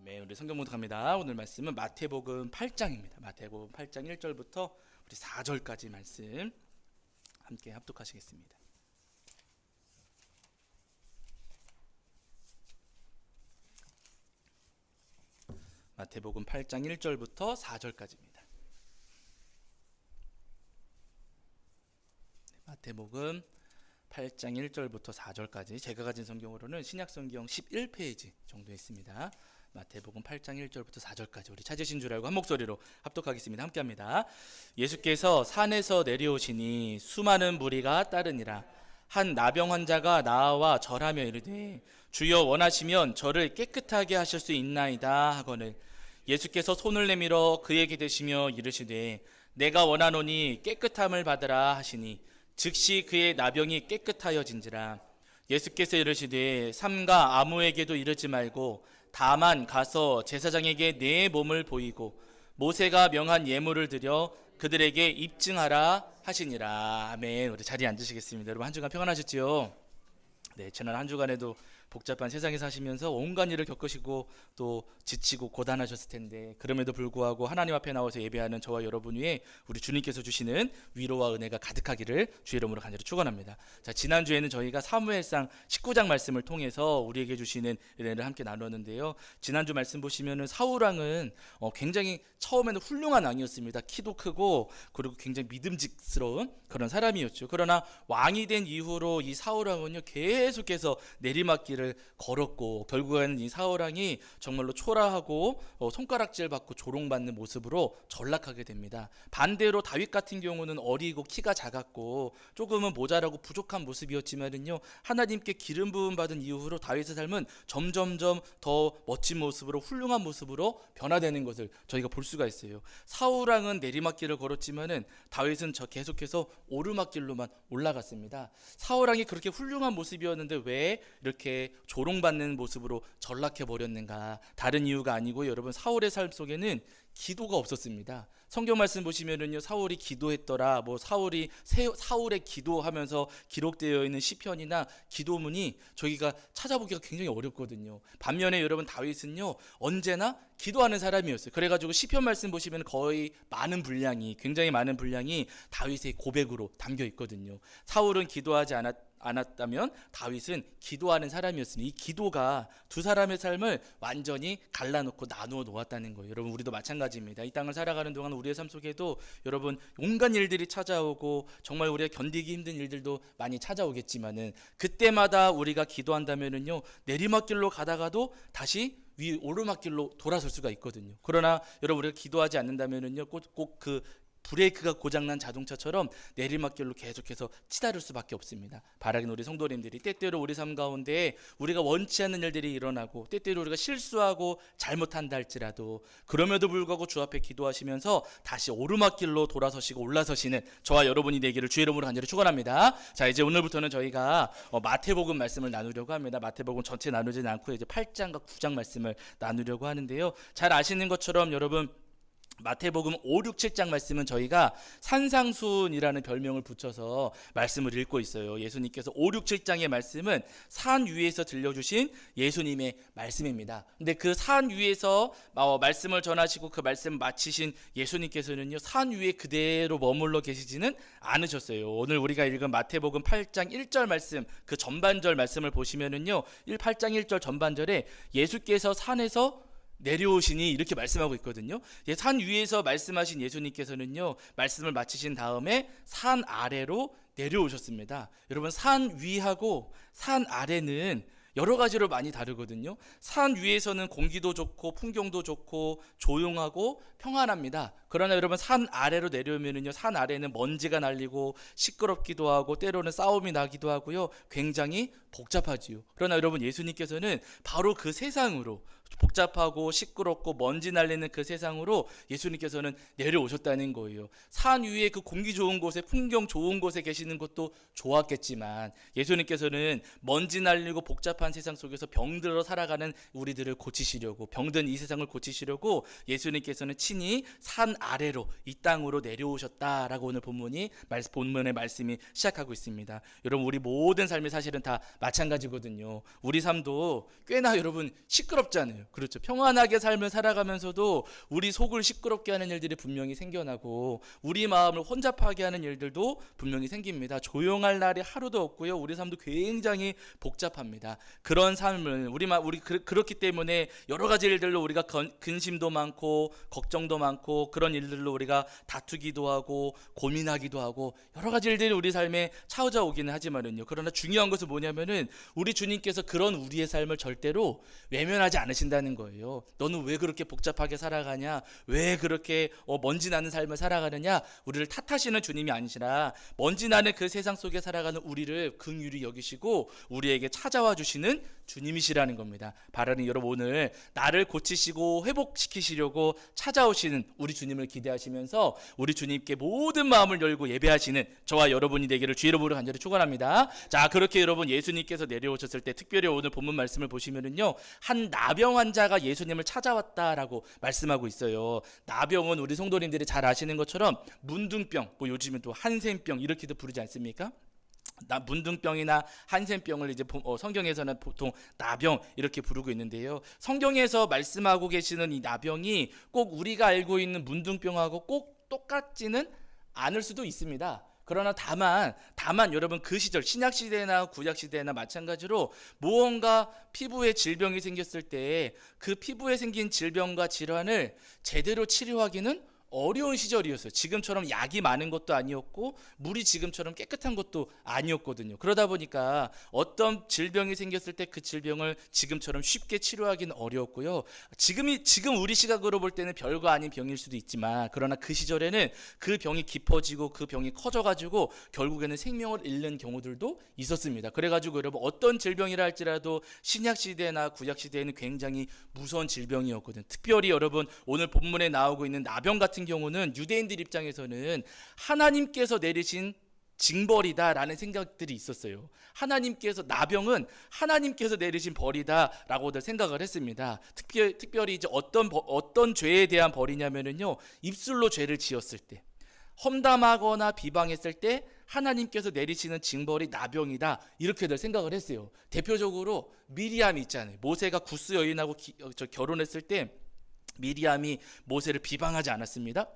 네, 우리 성경 봉독합니다. 오늘 말씀은 마태복음 8장입니다. 마태복음 8장 1절부터 우리 4절까지 말씀 함께 합독하시겠습니다. 마태복음 8장 1절부터 4절까지입니다. 마태복음 8장 1절부터 4절까지 제가 가진 성경으로는 신약성경 11페이지 정도 있습니다. 마태복음 8장 1절부터 4절까지 우리 찾으신 줄 알고 한 목소리로 합독하겠습니다. 함께합니다. 예수께서 산에서 내려오시니 수많은 무리가 따르니라. 한 나병 환자가 나와 절하며 이르되 주여 원하시면 저를 깨끗하게 하실 수 있나이다 하거늘 예수께서 손을 내밀어 그에게 대시며 이르시되 내가 원하노니 깨끗함을 받으라 하시니 즉시 그의 나병이 깨끗하여진지라. 예수께서 이르시되 삼가 아무에게도 이르지 말고 다만 가서 제사장에게 내 몸을 보이고 모세가 명한 예물을 드려 그들에게 입증하라 하시니라. 아멘. 우리 자리에 앉으시겠습니다. 여러분 한 주간 평안하셨지요? 네, 지난 한 주간에도 복잡한 세상에 사시면서 온갖 일을 겪으시고 또 지치고 고단하셨을 텐데 그럼에도 불구하고 하나님 앞에 나와서 예배하는 저와 여러분 위에 우리 주님께서 주시는 위로와 은혜가 가득하기를 주의 이름으로 간절히 축원합니다. 자, 지난주에는 저희가 사무엘상 19장 말씀을 통해서 우리에게 주시는 은혜를 함께 나눴는데요. 지난주 말씀 보시면은 사울왕은 굉장히 처음에는 훌륭한 왕이었습니다. 키도 크고 그리고 굉장히 믿음직스러운 그런 사람이었죠. 그러나 왕이 된 이후로 이 사울왕은요 계속해서 내리막길을 걸었고 결국에는 이 사울왕이 정말로 초라하고 손가락질 받고 조롱받는 모습으로 전락하게 됩니다. 반대로 다윗 같은 경우는 어리고 키가 작았고 조금은 모자라고 부족한 모습이었지만은요 하나님께 기름 부음 받은 이후로 다윗의 삶은 점점점 더 멋진 모습으로 훌륭한 모습으로 변화되는 것을 저희가 볼 수가 있어요. 사울왕은 내리막길을 걸었지만은 다윗은 계속해서 오르막길로만 올라갔습니다. 사울왕이 그렇게 훌륭한 모습이었는데 왜 이렇게 조롱받는 모습으로 전락해 버렸는가? 다른 이유가 아니고 여러분 사울의 삶 속에는 기도가 없었습니다. 성경 말씀 보시면은요 사울이 기도했더라 사울의 기도하면서 기록되어 있는 시편이나 기도문이 저희가 찾아보기가 굉장히 어렵거든요. 반면에 여러분 다윗은요 언제나 기도하는 사람이었어요. 그래가지고 시편 말씀 보시면 거의 굉장히 많은 분량이 다윗의 고백으로 담겨 있거든요. 사울은 기도하지 않았다면 다윗은 기도하는 사람이었으니 이 기도가 두 사람의 삶을 완전히 갈라놓고 나누어 놓았다는 거예요. 여러분 우리도 마찬가지입니다. 이 땅을 살아가는 동안 우리의 삶 속에도 여러분 온갖 일들이 찾아오고 정말 우리가 견디기 힘든 일들도 많이 찾아오겠지만은 그때마다 우리가 기도한다면은요 내리막길로 가다가도 다시 위 오르막길로 돌아설 수가 있거든요. 그러나 여러분 우리가 기도하지 않는다면은요 꼭 그 브레이크가 고장난 자동차처럼 내리막길로 계속해서 치달을 수밖에 없습니다. 바라긴 우리 성도님들이 때때로 우리 삶 가운데 우리가 원치 않는 일들이 일어나고 때때로 우리가 실수하고 잘못한다 할지라도 그럼에도 불구하고 주 앞에 기도하시면서 다시 오르막길로 돌아서시고 올라서시는 저와 여러분이 되기를 주의 이름으로 간절히 축원합니다. 자, 이제 오늘부터는 저희가 마태복음 말씀을 나누려고 합니다. 마태복음 전체 나누지는 않고 이제 8장과 9장 말씀을 나누려고 하는데요. 잘 아시는 것처럼 여러분 마태복음 5, 6, 7장 말씀은 저희가 산상수훈이라는 별명을 붙여서 말씀을 읽고 있어요. 예수님께서 5, 6, 7장의 말씀은 산 위에서 들려주신 예수님의 말씀입니다. 근데 그 산 위에서 말씀을 전하시고 그 말씀 마치신 예수님께서는요 산 위에 그대로 머물러 계시지는 않으셨어요. 오늘 우리가 읽은 마태복음 8장 1절 말씀 그 전반절 말씀을 보시면은요 8장 1절 전반절에 예수께서 산에서 내려오시니 이렇게 말씀하고 있거든요. 산 위에서 말씀하신 예수님께서는요 말씀을 마치신 다음에 산 아래로 내려오셨습니다. 여러분 산 위하고 산 아래는 여러 가지로 많이 다르거든요. 산 위에서는 공기도 좋고 풍경도 좋고 조용하고 평안합니다. 그러나 여러분 산 아래로 내려오면은요 산 아래는 먼지가 날리고 시끄럽기도 하고 때로는 싸움이 나기도 하고요 굉장히 복잡하지요. 그러나 여러분 예수님께서는 바로 그 세상으로 복잡하고 시끄럽고 먼지 날리는 그 세상으로 예수님께서는 내려오셨다는 거예요. 산 위에 그 공기 좋은 곳에 풍경 좋은 곳에 계시는 것도 좋았겠지만 예수님께서는 먼지 날리고 복잡한 세상 속에서 병들어 살아가는 우리들을 고치시려고 병든 이 세상을 고치시려고 예수님께서는 친히 산 아래로 이 땅으로 내려오셨다라고 오늘 본문의 말씀이 시작하고 있습니다. 여러분 우리 모든 삶이 사실은 다 마찬가지거든요. 우리 삶도 꽤나 여러분 시끄럽잖아요. 않아요. 그렇죠. 평안하게 삶을 살아가면서도 우리 속을 시끄럽게 하는 일들이 분명히 생겨나고 우리 마음을 혼잡하게 하는 일들도 분명히 생깁니다. 조용할 날이 하루도 없고요. 우리 삶도 굉장히 복잡합니다. 그런 삶을 그렇기 때문에 여러 가지 일들로 우리가 근심도 많고 걱정도 많고 그런 일들로 우리가 다투기도 하고 고민하기도 하고 여러 가지 일들이 우리 삶에 찾아오기는 하지만은요. 그러나 중요한 것은 뭐냐면은 우리 주님께서 그런 우리의 삶을 절대로 외면하지 않으신다는 거예요. 너는 왜 그렇게 복잡하게 살아가냐? 왜 그렇게 먼지 나는 삶을 살아가느냐? 우리를 탓하시는 주님이 아니시라 먼지 나는 그 세상 속에 살아가는 우리를 긍휼히 여기시고 우리에게 찾아와 주시는 주님이시라는 겁니다. 바라는 여러분, 오늘 나를 고치시고 회복시키시려고 찾아오시는 우리 주님을 기대하시면서 우리 주님께 모든 마음을 열고 예배하시는 저와 여러분이 되기를 주의 이름으로 간절히 축원합니다. 자, 그렇게 여러분 예수님께서 내려오셨을 때 특별히 오늘 본문 말씀을 보시면은요, 한 나병 환자가 예수님을 찾아왔다라고 말씀하고 있어요. 나병은 우리 성도님들이 잘 아시는 것처럼 문둥병, 요즘은 또 한센병 이렇게도 부르지 않습니까? 문둥병이나 한센병을 이제 성경에서는 보통 나병 이렇게 부르고 있는데요. 성경에서 말씀하고 계시는 이 나병이 꼭 우리가 알고 있는 문둥병하고 꼭 똑같지는 않을 수도 있습니다. 그러나 다만 여러분 그 시절 신약 시대나 구약 시대나 마찬가지로 무언가 피부에 질병이 생겼을 때 그 피부에 생긴 질병과 질환을 제대로 치료하기는 어려운 시절이었어요. 지금처럼 약이 많은 것도 아니었고 물이 지금처럼 깨끗한 것도 아니었거든요. 그러다 보니까 어떤 질병이 생겼을 때 그 질병을 지금처럼 쉽게 치료하기는 어려웠고요. 지금 우리 시각으로 볼 때는 별거 아닌 병일 수도 있지만 그러나 그 시절에는 그 병이 깊어지고 그 병이 커져가지고 결국에는 생명을 잃는 경우들도 있었습니다. 그래가지고 여러분 어떤 질병이라 할지라도 신약 시대나 구약 시대에는 굉장히 무서운 질병이었거든요. 특별히 여러분 오늘 본문에 나오고 있는 나병 같은 경우는 유대인들 입장에서는 하나님께서 내리신 징벌이다라는 생각들이 있었어요. 나병은 하나님께서 내리신 벌이다라고들 생각을 했습니다. 특별히 이제 어떤 죄에 대한 벌이냐면은요, 입술로 죄를 지었을 때, 험담하거나 비방했을 때 하나님께서 내리시는 징벌이 나병이다 이렇게들 생각을 했어요. 대표적으로 미리암이 있잖아요. 모세가 구스 여인하고 결혼했을 때 미리암이 모세를 비방하지 않았습니까?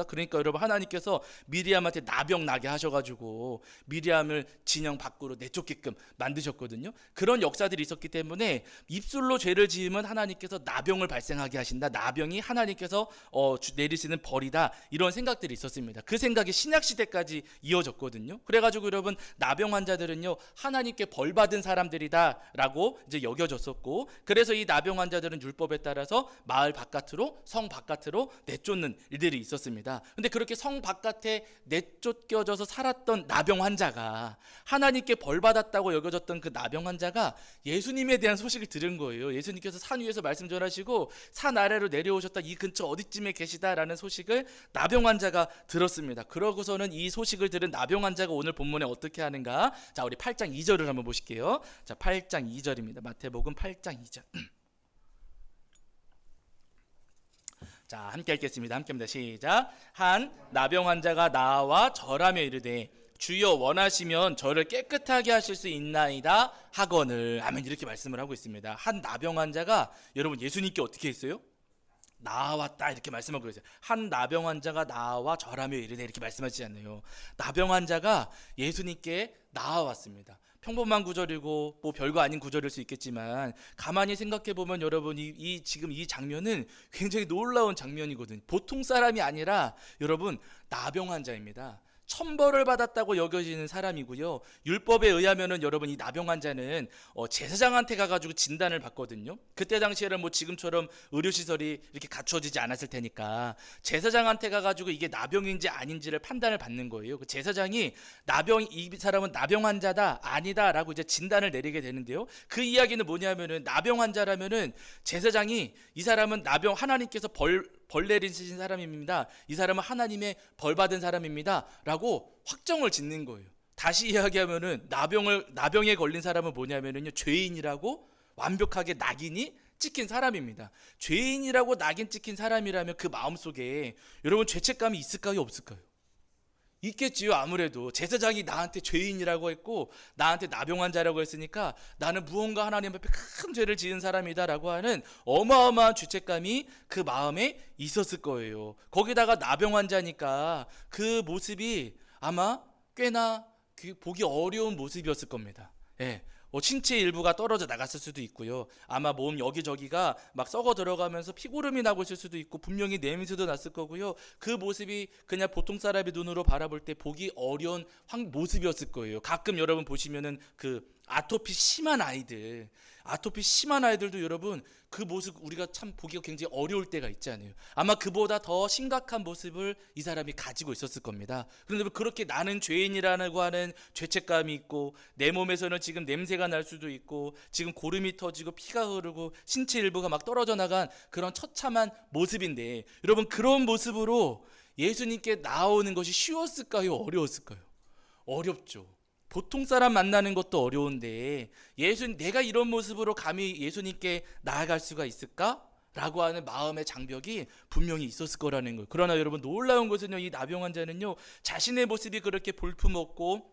그러니까 여러분 하나님께서 미리암한테 나병 나게 하셔가지고 미리암을 진영 밖으로 내쫓게끔 만드셨거든요. 그런 역사들이 있었기 때문에 입술로 죄를 지으면 하나님께서 나병을 발생하게 하신다. 나병이 하나님께서 내리시는 벌이다. 이런 생각들이 있었습니다. 그 생각이 신약 시대까지 이어졌거든요. 그래가지고 여러분 나병 환자들은요 하나님께 벌 받은 사람들이다라고 이제 여겨졌었고, 그래서 이 나병 환자들은 율법에 따라서 마을 성 바깥으로 내쫓는 일들이 있었습니다. 근데 그렇게 성 바깥에 내쫓겨져서 살았던 나병 환자가 하나님께 벌 받았다고 여겨졌던 그 나병 환자가 예수님에 대한 소식을 들은 거예요. 예수님께서 산 위에서 말씀 전하시고 산 아래로 내려오셨다, 이 근처 어디쯤에 계시다라는 소식을 나병 환자가 들었습니다. 그러고서는 이 소식을 들은 나병 환자가 오늘 본문에 어떻게 하는가? 자, 우리 8장 2절을 한번 보실게요. 자, 8장 2절입니다. 마태복음 8장 2절. 자, 함께 읽겠습니다. 함께합니다. 시작. 한 나병 환자가 나와 절하며 이르되 주여 원하시면 저를 깨끗하게 하실 수 있나이다 하거늘. 아멘. 이렇게 말씀을 하고 있습니다. 한 나병 환자가 여러분 예수님께 어떻게 했어요? 나왔다 이렇게 말씀하고 있어요. 한 나병 환자가 나와 절하며 이르되 이렇게 말씀하시지 않나요? 나병 환자가 예수님께 나와왔습니다. 평범한 구절이고 뭐 별거 아닌 구절일 수 있겠지만 가만히 생각해 보면 여러분 지금 이 장면은 굉장히 놀라운 장면이거든요. 보통 사람이 아니라 여러분 나병 환자입니다. 천벌을 받았다고 여겨지는 사람이고요. 율법에 의하면은 여러분 이 나병 환자는 제사장한테 가가지고 진단을 받거든요. 그때 당시에는 뭐 지금처럼 의료시설이 이렇게 갖춰지지 않았을 테니까 제사장한테 가가지고 이게 나병인지 아닌지를 판단을 받는 거예요. 그 제사장이 이 사람은 나병 환자다 아니다라고 이제 진단을 내리게 되는데요. 그 이야기는 뭐냐면은 나병 환자라면은 제사장이 이 사람은 하나님께서 벌 내리신 사람입니다. 이 사람은 하나님의 벌 받은 사람입니다. 라고 확정을 짓는 거예요. 다시 이야기하면은 나병에 걸린 사람은 뭐냐면은요, 죄인이라고 완벽하게 낙인이 찍힌 사람입니다. 죄인이라고 낙인 찍힌 사람이라면 그 마음속에 여러분 죄책감이 있을까요, 없을까요? 있겠지요. 아무래도 제사장이 나한테 죄인이라고 했고 나한테 나병 환자라고 했으니까 나는 무언가 하나님 앞에 큰 죄를 지은 사람이다라고 하는 어마어마한 죄책감이 그 마음에 있었을 거예요. 거기다가 나병 환자니까 그 모습이 아마 꽤나 보기 어려운 모습이었을 겁니다. 예. 신체 일부가 떨어져 나갔을 수도 있고요. 아마 몸 여기저기가 막 썩어 들어가면서 피고름이 나고 있을 수도 있고 분명히 냄새도 났을 거고요. 그 모습이 그냥 보통 사람의 눈으로 바라볼 때 보기 어려운 모습이었을 거예요. 가끔 여러분 보시면은 그 아토피 심한 아이들도 여러분 그 모습 우리가 참 보기가 굉장히 어려울 때가 있지 않아요. 아마 그보다 더 심각한 모습을 이 사람이 가지고 있었을 겁니다. 그런데 그렇게 나는 죄인이라고 하는 죄책감이 있고 내 몸에서는 지금 냄새가 날 수도 있고 지금 고름이 터지고 피가 흐르고 신체 일부가 막 떨어져 나간 그런 처참한 모습인데 여러분 그런 모습으로 예수님께 나오는 것이 쉬웠을까요? 어려웠을까요? 어렵죠. 보통 사람 만나는 것도 어려운데 내가 이런 모습으로 감히 예수님께 나아갈 수가 있을까? 라고 하는 마음의 장벽이 분명히 있었을 거라는 거예요. 그러나 여러분 놀라운 것은요, 이 나병 환자는요 자신의 모습이 그렇게 볼품없고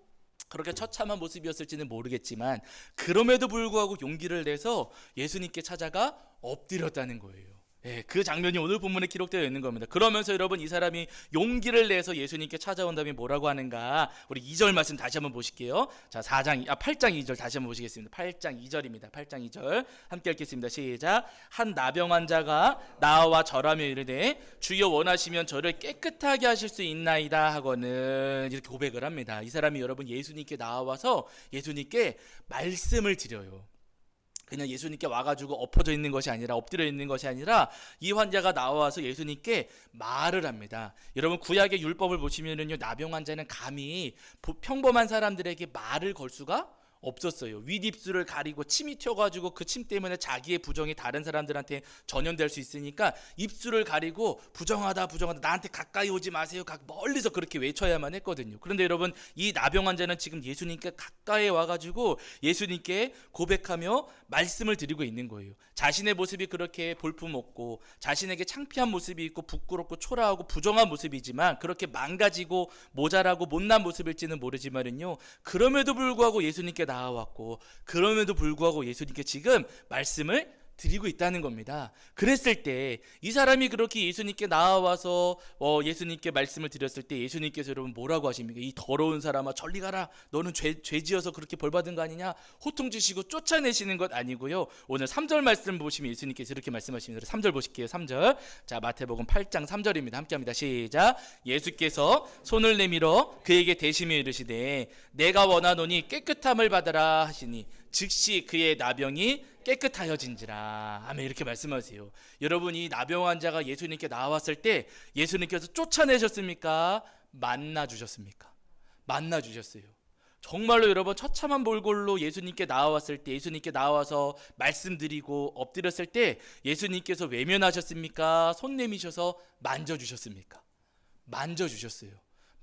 그렇게 처참한 모습이었을지는 모르겠지만 그럼에도 불구하고 용기를 내서 예수님께 찾아가 엎드렸다는 거예요. 예, 그 장면이 오늘 본문에 기록되어 있는 겁니다. 그러면서 여러분 이 사람이 용기를 내서 예수님께 찾아온다음에 뭐라고 하는가? 우리 2절 말씀 다시 한번 보실게요. 자, 8장 2절 다시 한번 보시겠습니다. 8장 2절입니다. 8장 2절 함께 읽겠습니다. 시작. 한 나병 환자가 나와 절하며 이르되 주여 원하시면 저를 깨끗하게 하실 수 있나이다 하고는 이렇게 고백을 합니다. 이 사람이 여러분 예수님께 나와서 예수님께 말씀을 드려요. 그냥 예수님께 와가지고 엎어져 있는 것이 아니라 엎드려 있는 것이 아니라 이 환자가 나와서 예수님께 말을 합니다. 여러분 구약의 율법을 보시면은요 나병 환자는 감히 평범한 사람들에게 말을 걸 수가 없었어요. 윗입술을 가리고 침이 튀어가지고 그 침 때문에 자기의 부정이 다른 사람들한테 전염될 수 있으니까 입술을 가리고 부정하다 나한테 가까이 오지 마세요. 멀리서 그렇게 외쳐야만 했거든요. 그런데 여러분 이 나병 환자는 지금 예수님께 가까이 와가지고 예수님께 고백하며 말씀을 드리고 있는 거예요. 자신의 모습이 그렇게 볼품없고 자신에게 창피한 모습이 있고 부끄럽고 초라하고 부정한 모습이지만 그렇게 망가지고 모자라고 못난 모습일지는 모르지만은요 그럼에도 불구하고 예수님께 나아왔고 그럼에도 불구하고 예수님께 지금 말씀을 드리고 있다는 겁니다. 그랬을 때 이 사람이 그렇게 예수님께 나와서 예수님께 말씀을 드렸을 때 예수님께서 여러분 뭐라고 하십니까? 이 더러운 사람아 저리 가라. 너는 죄 지어서 그렇게 벌 받은 거 아니냐? 호통 주시고 쫓아내시는 것 아니고요. 오늘 3절 말씀 보시면 예수님께서 이렇게 말씀하십니다. 3절 보실게요. 3절. 자, 마태복음 8장 3절입니다. 함께 합니다. 시작. 예수께서 손을 내밀어 그에게 대시며 이르시되 내가 원하노니 깨끗함을 받으라 하시니 즉시 그의 나병이 깨끗하여진지라. 아멘. 이렇게 말씀하세요. 여러분 이 나병 환자가 예수님께 나왔을 때 예수님께서 쫓아내셨습니까? 만나주셨습니까? 만나주셨어요. 정말로 여러분 처참한 몰골로 예수님께 나왔을 때 예수님께 나와서 말씀드리고 엎드렸을 때 예수님께서 외면하셨습니까? 손 내미셔서 만져주셨습니까? 만져주셨어요.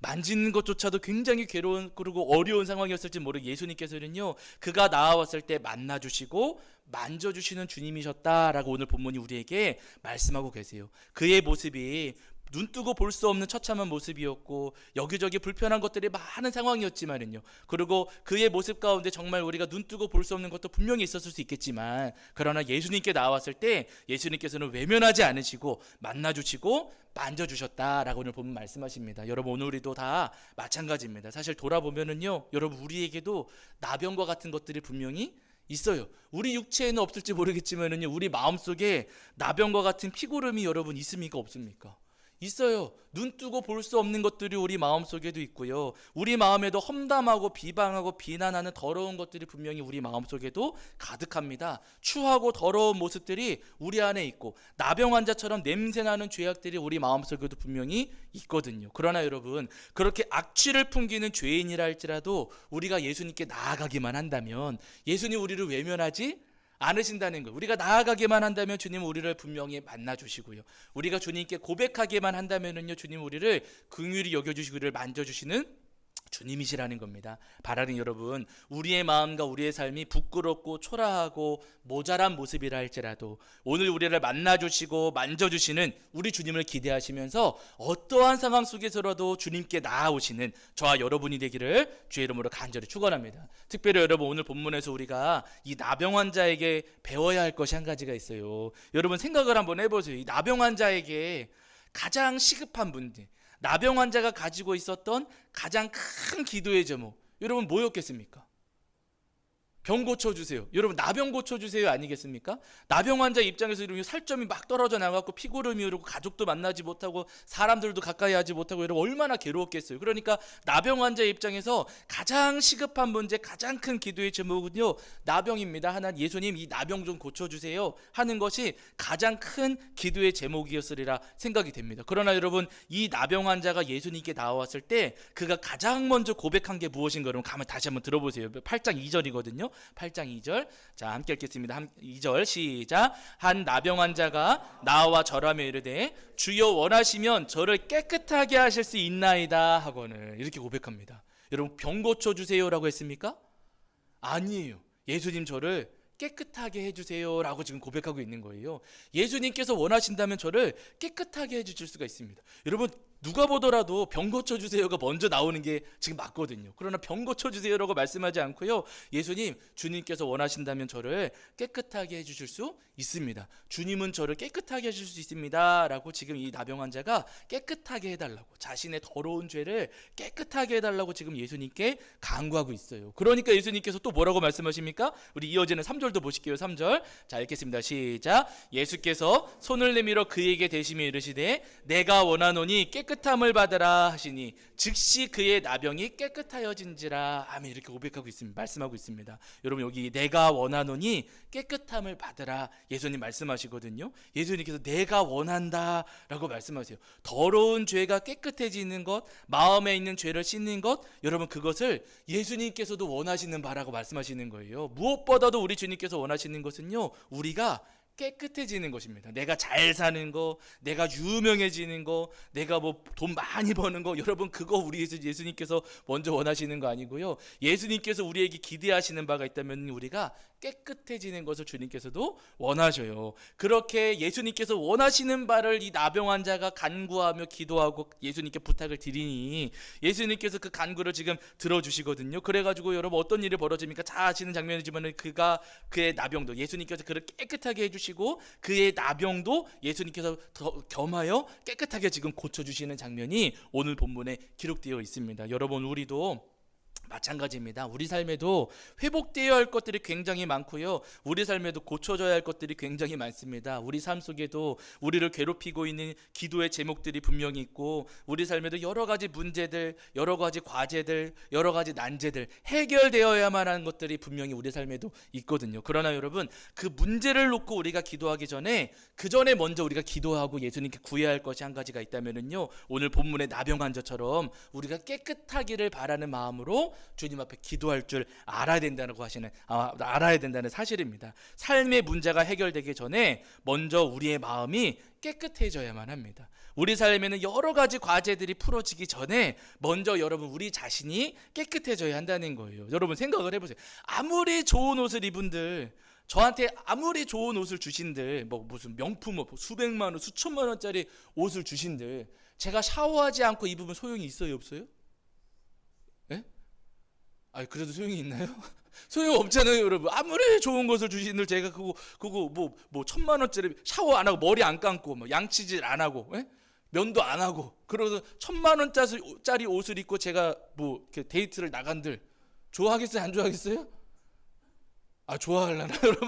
만지는 것조차도 굉장히 괴로운 그리고 어려운 상황이었을지 모르게 예수님께서는요 그가 나아왔을 때 만나주시고 만져주시는 주님이셨다라고 오늘 본문이 우리에게 말씀하고 계세요. 그의 모습이 눈뜨고 볼 수 없는 처참한 모습이었고 여기저기 불편한 것들이 많은 상황이었지만은요 그리고 그의 모습 가운데 정말 우리가 눈뜨고 볼 수 없는 것도 분명히 있었을 수 있겠지만 그러나 예수님께 나왔을 때 예수님께서는 외면하지 않으시고 만나주시고 만져주셨다라고 오늘 보면 말씀하십니다. 여러분 오늘 우리도 다 마찬가지입니다. 사실 돌아보면은요 여러분 우리에게도 나병과 같은 것들이 분명히 있어요. 우리 육체에는 없을지 모르겠지만은요 우리 마음속에 나병과 같은 피고름이 여러분 있습니까 없습니까? 있어요. 눈뜨고 볼 수 없는 것들이 우리 마음속에도 있고요. 우리 마음에도 험담하고 비방하고 비난하는 더러운 것들이 분명히 우리 마음속에도 가득합니다. 추하고 더러운 모습들이 우리 안에 있고 나병 환자처럼 냄새나는 죄악들이 우리 마음속에도 분명히 있거든요. 그러나 여러분 그렇게 악취를 풍기는 죄인이라 할지라도 우리가 예수님께 나아가기만 한다면 예수님 우리를 외면하지 않으신다는 거예요. 우리가 나아가기만 한다면 주님은 우리를 분명히 만나주시고요. 우리가 주님께 고백하기만 한다면요 주님 우리를 긍휼히 여겨주시고 우리를 만져주시는 주님이시라는 겁니다. 바라는 여러분, 우리의 마음과 우리의 삶이 부끄럽고 초라하고 모자란 모습이라 할지라도 오늘 우리를 만나주시고 만져주시는 우리 주님을 기대하시면서 어떠한 상황 속에서라도 주님께 나아오시는 저와 여러분이 되기를 주의 이름으로 간절히 축원합니다. 특별히 여러분, 오늘 본문에서 우리가 이 나병 환자에게 배워야 할 것이 한 가지가 있어요. 여러분 생각을 한번 해보세요. 이 나병 환자에게 가장 시급한 문제, 나병 환자가 가지고 있었던 가장 큰 기도의 제목, 여러분 뭐였겠습니까? 병 고쳐주세요. 여러분 나병 고쳐주세요 아니겠습니까? 나병 환자 입장에서 이렇게 살점이 막 떨어져 나가고 피고름이 오르고 가족도 만나지 못하고 사람들도 가까이 하지 못하고 여러분 얼마나 괴로웠겠어요. 그러니까 나병 환자 입장에서 가장 시급한 문제, 가장 큰 기도의 제목은요, 나병입니다. 하나님, 예수님 이 나병 좀 고쳐주세요 하는 것이 가장 큰 기도의 제목이었으리라 생각이 됩니다. 그러나 여러분, 이 나병 환자가 예수님께 나왔을 때 그가 가장 먼저 고백한 게 무엇인가, 여러분 가만 다시 한번 들어보세요. 8장 2절이거든요 8장 2절. 자, 함께 읽겠습니다. 2절 시작. 한 나병 환자가 나와 절하며 이르되 주여 원하시면 저를 깨끗하게 하실 수 있나이다 하거늘, 이렇게 고백합니다. 여러분 병 고쳐주세요라고 했습니까? 아니에요. 예수님 저를 깨끗하게 해주세요 라고 지금 고백하고 있는 거예요. 예수님께서 원하신다면 저를 깨끗하게 해주실 수가 있습니다. 여러분 누가 보더라도 병 고쳐주세요가 먼저 나오는 게 지금 맞거든요. 그러나 병 고쳐주세요라고 말씀하지 않고요, 예수님, 주님께서 원하신다면 저를 깨끗하게 해주실 수 있습니다. 주님은 저를 깨끗하게 해주실 수 있습니다 라고 지금 이 나병 환자가 깨끗하게 해달라고, 자신의 더러운 죄를 깨끗하게 해달라고 지금 예수님께 간구하고 있어요. 그러니까 예수님께서 또 뭐라고 말씀하십니까? 우리 이어지는 3절도 보실게요. 3절 자 읽겠습니다. 시작. 예수께서 손을 내밀어 그에게 대시며 이르시되 내가 원하노니 깨끗함을 받으라 하시니 즉시 그의 나병이 깨끗하여진지라. 아멘. 이렇게 고백하고 있습니다. 말씀하고 있습니다. 여러분 여기 내가 원하노니 깨끗함을 받으라 예수님 말씀하시거든요. 예수님께서 내가 원한다 라고 말씀하세요. 더러운 죄가 깨끗해지는 것, 마음에 있는 죄를 씻는 것, 여러분 그것을 예수님께서도 원하시는 바라고 말씀하시는 거예요. 무엇보다도 우리 주님께서 원하시는 것은요, 우리가 깨끗해지는 것입니다. 내가 잘 사는 거, 내가 유명해지는 거, 내가 뭐 돈 많이 버는 거, 여러분 그거 우리 예수님께서 먼저 원하시는 거 아니고요, 예수님께서 우리에게 기대하시는 바가 있다면 우리가 깨끗해지는 것을 주님께서도 원하셔요. 그렇게 예수님께서 원하시는 바를 이 나병 환자가 간구하며 기도하고 예수님께 부탁을 드리니 예수님께서 그 간구를 지금 들어주시거든요. 그래가지고 여러분 어떤 일이 벌어집니까? 잘 아시는 장면이지만 그의 나병도 예수님께서 그를 깨끗하게 해주시고 그의 나병도 예수님께서 더 겸하여 깨끗하게 지금 고쳐주시는 장면이 오늘 본문에 기록되어 있습니다. 여러분 우리도 마찬가지입니다. 우리 삶에도 회복되어야 할 것들이 굉장히 많고요, 우리 삶에도 고쳐져야 할 것들이 굉장히 많습니다. 우리 삶 속에도 우리를 괴롭히고 있는 기도의 제목들이 분명히 있고, 우리 삶에도 여러 가지 문제들, 여러 가지 과제들, 여러 가지 난제들, 해결되어야만 하는 것들이 분명히 우리 삶에도 있거든요. 그러나 여러분 그 문제를 놓고 우리가 기도하기 전에 그 전에 먼저 우리가 기도하고 예수님께 구해야 할 것이 한 가지가 있다면은요, 오늘 본문의 나병 환자처럼 우리가 깨끗하기를 바라는 마음으로 주님 앞에 기도할 줄 알아야 된다고 알아야 된다는 사실입니다. 삶의 문제가 해결되기 전에 먼저 우리의 마음이 깨끗해져야만 합니다. 우리 삶에는 여러 가지 과제들이 풀어지기 전에 먼저 여러분 우리 자신이 깨끗해져야 한다는 거예요. 여러분 생각을 해보세요. 아무리 좋은 옷을 입은들, 저한테 아무리 좋은 옷을 주신들, 뭐 무슨 명품 옷 수백만 원, 수천만 원짜리 옷을 주신들, 제가 샤워하지 않고 입으면 소용이 있어요, 없어요? 예? 아, 그래도 소용이 있나요? 소용 없잖아요, 여러분. 아무리 좋은 것을 주신들 제가 그거 뭐 천만 원짜리 샤워 안 하고 머리 안 감고 뭐 양치질 안 하고, 예? 면도 안 하고, 그러서 천만 원짜리 옷을 입고 제가 뭐 이렇게 데이트를 나간들 좋아하겠어요, 안 좋아하겠어요? 아, 좋아하려나? 여러분,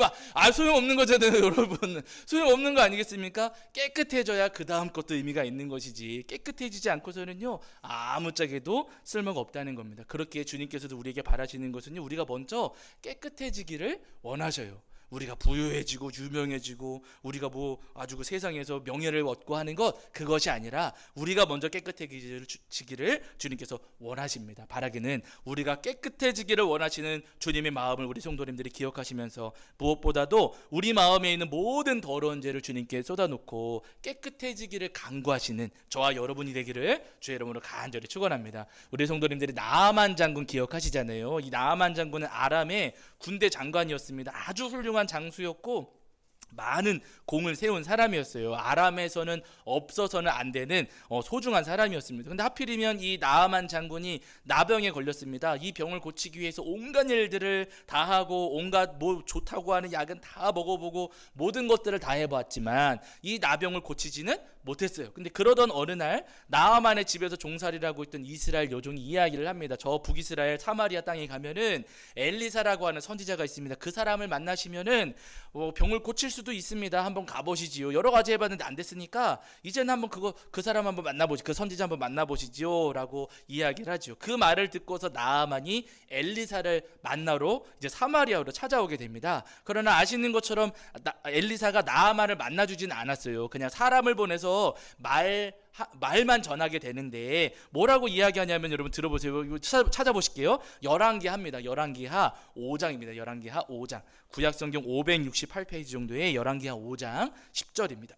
소용없는 거잖아요, 여러분. 소용없는 거 아니겠습니까? 깨끗해져야 그 다음 것도 의미가 있는 것이지, 깨끗해지지 않고서는요 아무짝에도 쓸모가 없다는 겁니다. 그렇게 주님께서도 우리에게 바라시는 것은요, 우리가 먼저 깨끗해지기를 원하셔요. 우리가 부유해지고 유명해지고 우리가 뭐 아주 그 세상에서 명예를 얻고 하는 것, 그것이 아니라 우리가 먼저 깨끗해지기를 주님께서 원하십니다. 바라기는 우리가 깨끗해지기를 원하시는 주님의 마음을 우리 성도님들이 기억하시면서 무엇보다도 우리 마음에 있는 모든 더러운 죄를 주님께 쏟아놓고 깨끗해지기를 간구하시는 저와 여러분이 되기를 주의 이름으로 간절히 축원합니다. 우리 성도님들이 나아만 장군 기억하시잖아요. 이 나아만 장군은 아람의 군대 장관이었습니다. 아주 훌륭한 장수였고 많은 공을 세운 사람이었어요. 아람에서는 없어서는 안 되는 소중한 사람이었습니다. 근데 하필이면 이 나아만 장군이 나병에 걸렸습니다. 이 병을 고치기 위해서 온갖 일들을 다 하고 온갖 뭐 좋다고 하는 약은 다 먹어보고 모든 것들을 다 해봤지만 이 나병을 고치지는 못했어요. 근데 그러던 어느 날 나아만의 집에서 종살이를 하고 있던 이스라엘 여종이 이야기를 합니다. 저 북이스라엘 사마리아 땅에 가면은 엘리사라고 하는 선지자가 있습니다. 그 사람을 만나시면은 병을 고칠 수도 있습니다. 한번 가보시지요. 여러 가지 해봤는데 안 됐으니까 이제는 한번 그 사람 한번 만나보시, 그 선지자 한번 만나보시지요라고 이야기를 하죠. 그 말을 듣고서 나아만이 엘리사를 만나러 이제 사마리아로 찾아오게 됩니다. 그러나 아시는 것처럼 엘리사가 나아만을 만나주진 않았어요. 그냥 사람을 보내서 말만 전하게 되는데 뭐라고 이야기하냐면 여러분 들어보세요. 이거 찾아보실게요. 열왕기하입니다. 열왕기하 5장입니다. 열왕기하 5장. 구약성경 568페이지 정도의 열왕기하 5장 10절입니다.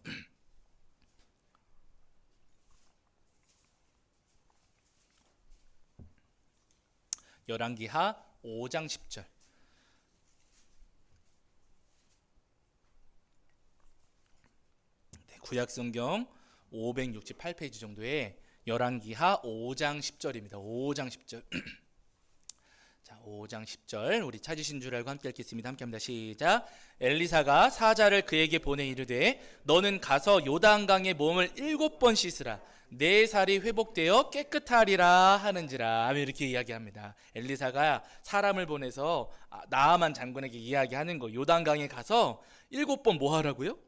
열왕기하 5장 10절. 구약성경 568페이지 정도의 열왕기하 5장 10절입니다. 5장 10절. 자, 5장 10절 우리 찾으신 줄 알고 함께 읽겠습니다. 함께 합니다. 시작. 엘리사가 사자를 그에게 보내 이르되 너는 가서 요단강에 몸을 7번 씻으라. 내 살이 회복되어 깨끗하리라 하는지라. 이렇게 이야기합니다. 엘리사가 사람을 보내서 나아만 장군에게 이야기하는 거. 요단강에 가서 7번 뭐 하라고요?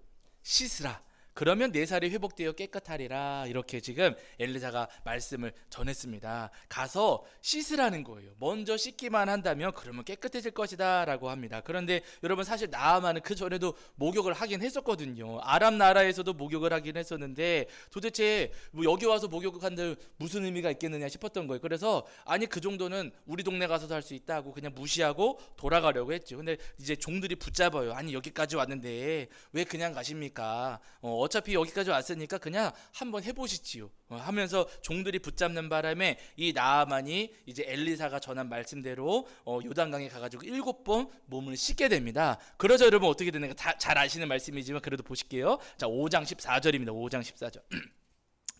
씻으라. 그러면 내 살이 회복되어 깨끗하리라. 이렇게 지금 엘리사가 말씀을 전했습니다. 가서 씻으라는 거예요. 먼저 씻기만 한다면 그러면 깨끗해질 것이다 라고 합니다. 그런데 여러분 사실 나아만은 그 전에도 목욕을 하긴 했었거든요. 아람 나라에서도 목욕을 하긴 했었는데 도대체 뭐 여기 와서 목욕한들 무슨 의미가 있겠느냐 싶었던 거예요. 그래서 아니 그 정도는 우리 동네 가서도 할 수 있다고 그냥 무시하고 돌아가려고 했죠. 근데 이제 종들이 붙잡아요. 아니 여기까지 왔는데 왜 그냥 가십니까? 어차피 여기까지 왔으니까 그냥 한번 해보시지요 하면서 종들이 붙잡는 바람에 이 나아만이 이제 엘리사가 전한 말씀대로 요단강에 가가지고 7번 몸을 씻게 됩니다. 그러자 여러분 어떻게 되는가 잘 아시는 말씀이지만 그래도 보실게요. 자, 5장 14절입니다. 5장 14절.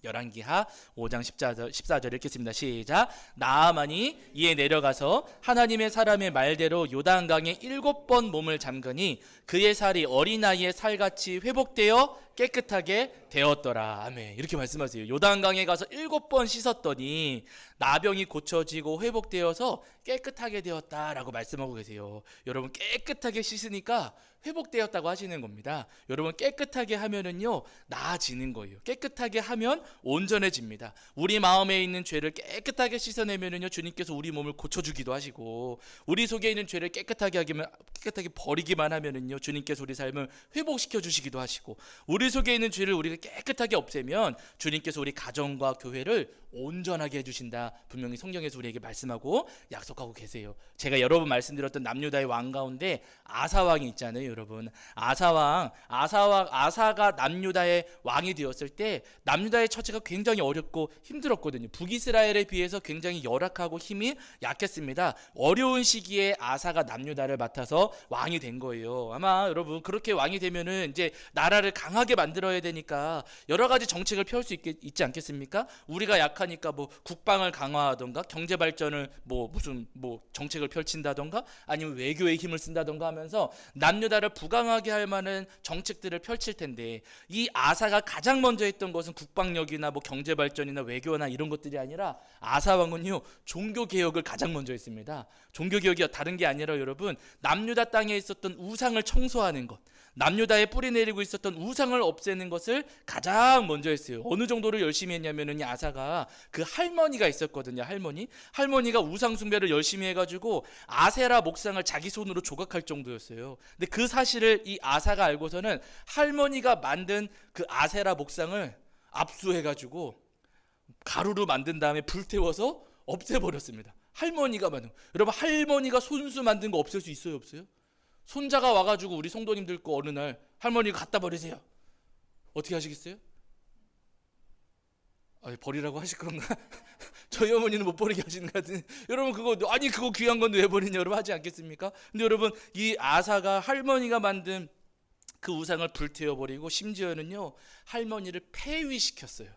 열왕기하 5장 14절 읽겠습니다. 시작. 나아만이 이에 내려가서 하나님의 사람의 말대로 요단강에 7번 몸을 잠그니 그의 살이 어린아이의 살같이 회복되어 깨끗하게 되었더라. 아멘. 이렇게 말씀하세요. 요단강에 가서 7번 씻었더니 나병이 고쳐지고 회복되어서 깨끗하게 되었다라고 말씀하고 계세요. 여러분 깨끗하게 씻으니까 회복되었다고 하시는 겁니다. 여러분 깨끗하게 하면은요 나아지는 거예요. 깨끗하게 하면 온전해집니다. 우리 마음에 있는 죄를 깨끗하게 씻어내면은요 주님께서 우리 몸을 고쳐주기도 하시고 우리 속에 있는 죄를 깨끗하게 버리기만 하면은요 주님께서 우리 삶을 회복시켜 주시기도 하시고 우리 속에 있는 죄를 우리가 깨끗하게 없애면 주님께서 우리 가정과 교회를 온전하게 해주신다. 분명히 성경에서 우리에게 말씀하고 약속하고 계세요. 제가 여러 번 말씀드렸던 남유다의 왕 가운데 아사왕이 있잖아요. 여러분 아사가 남유다의 왕이 되었을 때 남유다의 처지가 굉장히 어렵고 힘들었거든요. 북이스라엘에 비해서 굉장히 열악하고 힘이 약했습니다. 어려운 시기에 아사가 남유다를 맡아서 왕이 된 거예요. 아마 여러분 그렇게 왕이 되면은 이제 나라를 강하게 만들어야 되니까 여러 가지 정책을 펴올 수 있지 않겠습니까? 우리가 약하니까 뭐 국방을 강화하던가 경제 발전을 무슨 정책을 펼친다던가 아니면 외교에 힘을 쓴다던가 하면서 남유다를 부강하게 할 만한 정책들을 펼칠 텐데 이 아사가 가장 먼저 했던 것은 국방력이나 경제 발전이나 외교나 이런 것들이 아니라 아사 왕은요 종교 개혁을 가장 먼저 했습니다. 종교 개혁이 다른 게 아니라 여러분 남유다 땅에 있었던 우상을 청소하는 것, 남유다에 뿌리 내리고 있었던 우상을 없애는 것을 가장 먼저 했어요. 어느 정도로 열심히 했냐면은 이 아사가 그 할머니가 있었거든요. 할머니가 우상 숭배를 열심히 해가지고 아세라 목상을 자기 손으로 조각할 정도였어요. 근데 그 사실을 이 아사가 알고서는 할머니가 만든 그 아세라 목상을 압수해가지고 가루로 만든 다음에 불태워서 없애버렸습니다. 할머니가 만든. 여러분, 할머니가 손수 만든 거 없앨 수 있어요, 없어요? 손자가 와가지고 우리 성도님들 거 어느 날 할머니가 갖다 버리세요. 어떻게 하시겠어요? 버리라고 하실 건가? 저희 어머니는 못 버리게 하시는 것 같은데, 여러분 그거 귀한 건데 왜 버리냐 여러분 하지 않겠습니까? 근데 여러분, 이 아사가 할머니가 만든 그 우상을 불태워버리고 심지어는요 할머니를 폐위시켰어요.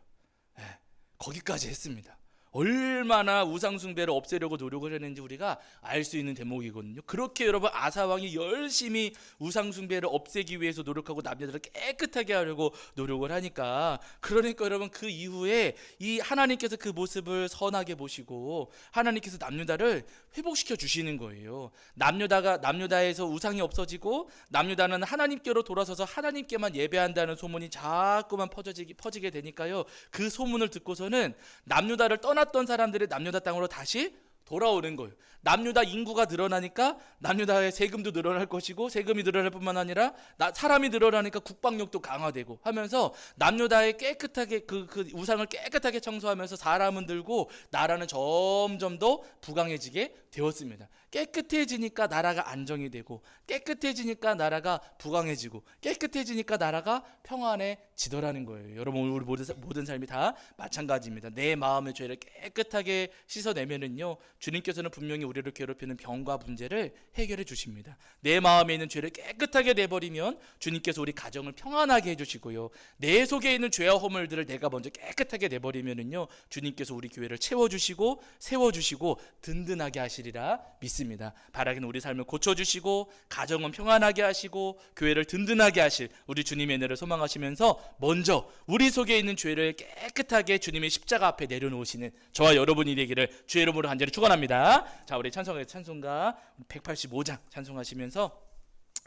거기까지 했습니다. 얼마나 우상 숭배를 없애려고 노력을 했는지 우리가 알 수 있는 대목이거든요. 그렇게 여러분 아사 왕이 열심히 우상 숭배를 없애기 위해서 노력하고 남녀들을 깨끗하게 하려고 노력을 하니까, 그러니까 여러분 그 이후에 이 하나님께서 그 모습을 선하게 보시고 하나님께서 남유다를 회복시켜 주시는 거예요. 남유다에서 우상이 없어지고 남유다는 하나님께로 돌아서서 하나님께만 예배한다는 소문이 자꾸만 퍼지게 되니까요. 그 소문을 듣고서는 남유다를 떠났던 사람들이 남유다 땅으로 다시 돌아오는 거예요. 남유다 인구가 늘어나니까 남유다의 세금도 늘어날 것이고, 세금이 늘어날 뿐만 아니라 사람이 늘어나니까 국방력도 강화되고 하면서 남유다의 깨끗하게 그 우상을 깨끗하게 청소하면서 사람은 늘고 나라는 점점 더 부강해지게 되었습니다. 깨끗해지니까 나라가 안정이 되고, 깨끗해지니까 나라가 부강해지고, 깨끗해지니까 나라가 평안해지더라는 거예요. 여러분, 우리 모든 삶이 다 마찬가지입니다. 내 마음의 죄를 깨끗하게 씻어내면은요 주님께서는 분명히 우리를 괴롭히는 병과 문제를 해결해 주십니다. 내 마음에 있는 죄를 깨끗하게 내버리면 주님께서 우리 가정을 평안하게 해주시고요, 내 속에 있는 죄와 허물들을 내가 먼저 깨끗하게 내버리면은요 주님께서 우리 교회를 채워주시고 세워주시고 든든하게 하시리라 믿습니다. 바라기는 우리 삶을 고쳐주시고 가정은 평안하게 하시고 교회를 든든하게 하실 우리 주님의 은혜를 소망하시면서 먼저 우리 속에 있는 죄를 깨끗하게 주님의 십자가 앞에 내려놓으시는 저와 여러분이 되기를 주의 이름으로 간절히 축원합니다. 자, 우리 찬송가 185장 찬송하시면서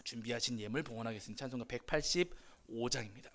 준비하신 예물 봉헌하겠습니다. 찬송가 185장입니다.